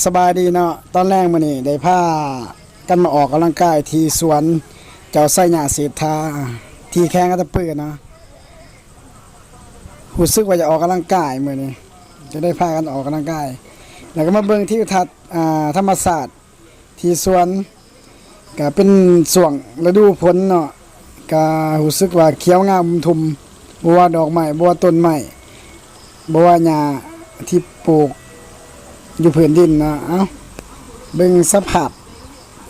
สบายดีเนาะตอนแรกมื้อนี้ได้พากันมาออกกำลังกายที่สวนเจ้าไส้หญ้าเศรษฐาที่แข้งกระตะปื้อเนาะรู้สึกว่าจะออกกำลังกายมื้อนี้จะได้พากันออกกำลังกายแล้วก็มาเบิ่งที่ทัศน์ธรรมศาสตร์ที่สวนก็เป็นช่วงฤดูฝนเนาะก็รู้สึกว่าเขียวงามทุ่มบ่ว่าดอกไม้บ่ว่าต้นไม้บ่ว่าหญ้าที่ปลูกอยู่พื้นดินนะเอ้าเบิ่งสภาพ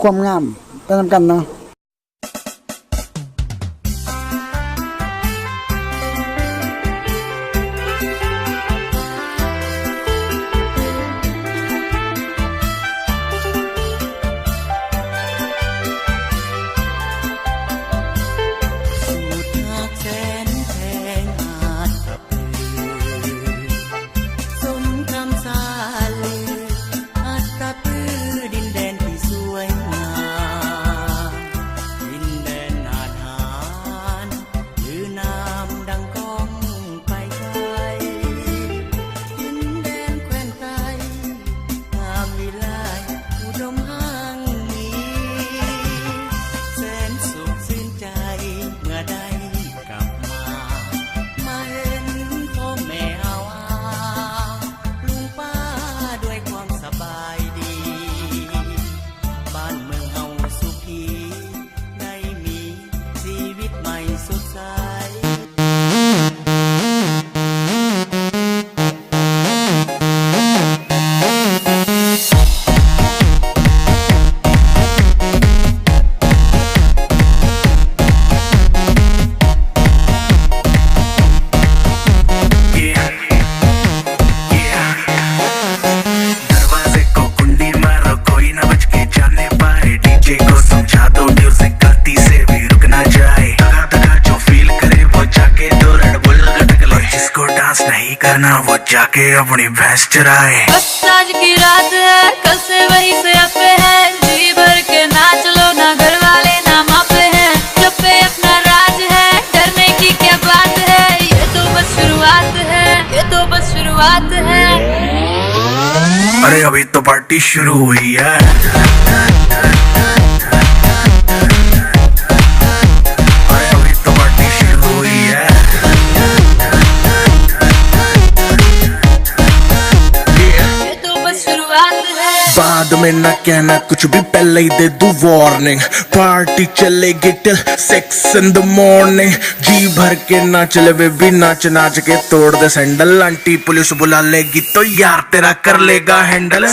ความงามไปนำกันเนาะकरना वो जाके अपनी भैंस चराए। बस आज की रात है, कल से वही से अब पे है, जी भर के नाच लो ना घर वाले ना मापे हैं, जब पे अपना राज है, डरने की क्या बात है, ये तो बस शुरुआत है, ये तो बस शुरुआत है। अरे अभी तो पार्टी शुरू हुई है। बाद में न कहना कुछ भी, पहले ही दे दूं वार्निंग। पार्टी चलेगी टिल 6 in the morning। जी भर के नाच ले वे भी नाच नाच के तोड़ दे सैंडल। आंटी पुलिस बुला लेगी तो यार तेरा कर लेगा हैंडल।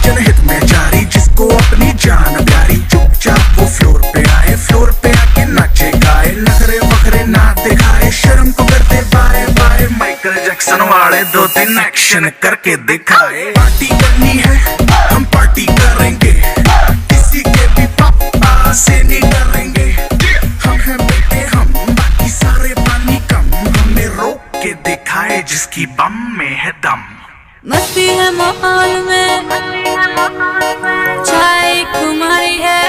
जनहित में जारी जिसको अपनी जान प्यारी, चुपचाप वो फ्लोर पे आए, फ्लोर पे आके नाचे गाए, नखरे वखरे ना दिखाए, शर्म को करते बाय बाय। माइकल जैक्सन वाले 2-3 एक्शन करके दिखाए। पार्टी करनी है हम पार्टी करेंगे, किसी के भी पापा से नहीं डरेंगे। हम हैं बेटे हम, बाकी सारे पानी कम, हमें रोक के दिखाए जिसकी बम में है दम। मस्ती है माहौल में, छाई खुमारी है,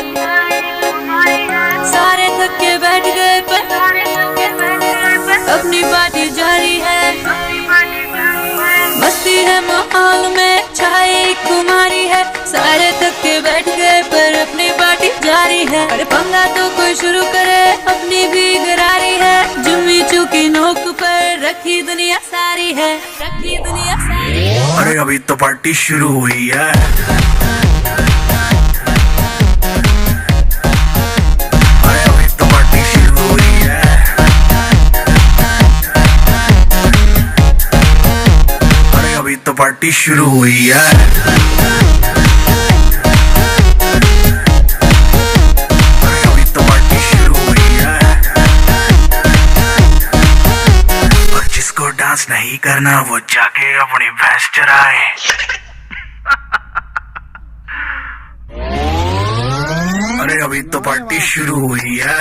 सारे थक के बैठ गए पर अपनी पार्टी जारी है। मस्ती है माहौल में, छाई खुमारी है, सारे थक के बैठ गए पर अपनी पार्टी जारी है। अरे पंगा तो कोई शुरू करे, अपनी भी गरारी है, जुम्मी चूकी नोक पर रखी दुनिया सारी है, रखी दुनिया सारी है। अरे अभी तो पार्टी शुरू हुई है। अरे अभी तो पार्टी शुरू हुई है। अरे अभी तो पार्टी शुरू हुई है। डांस नहीं करना वो जाके अपनी भैंस चराए। अरे अभी तो पार्टी शुरू हुई है।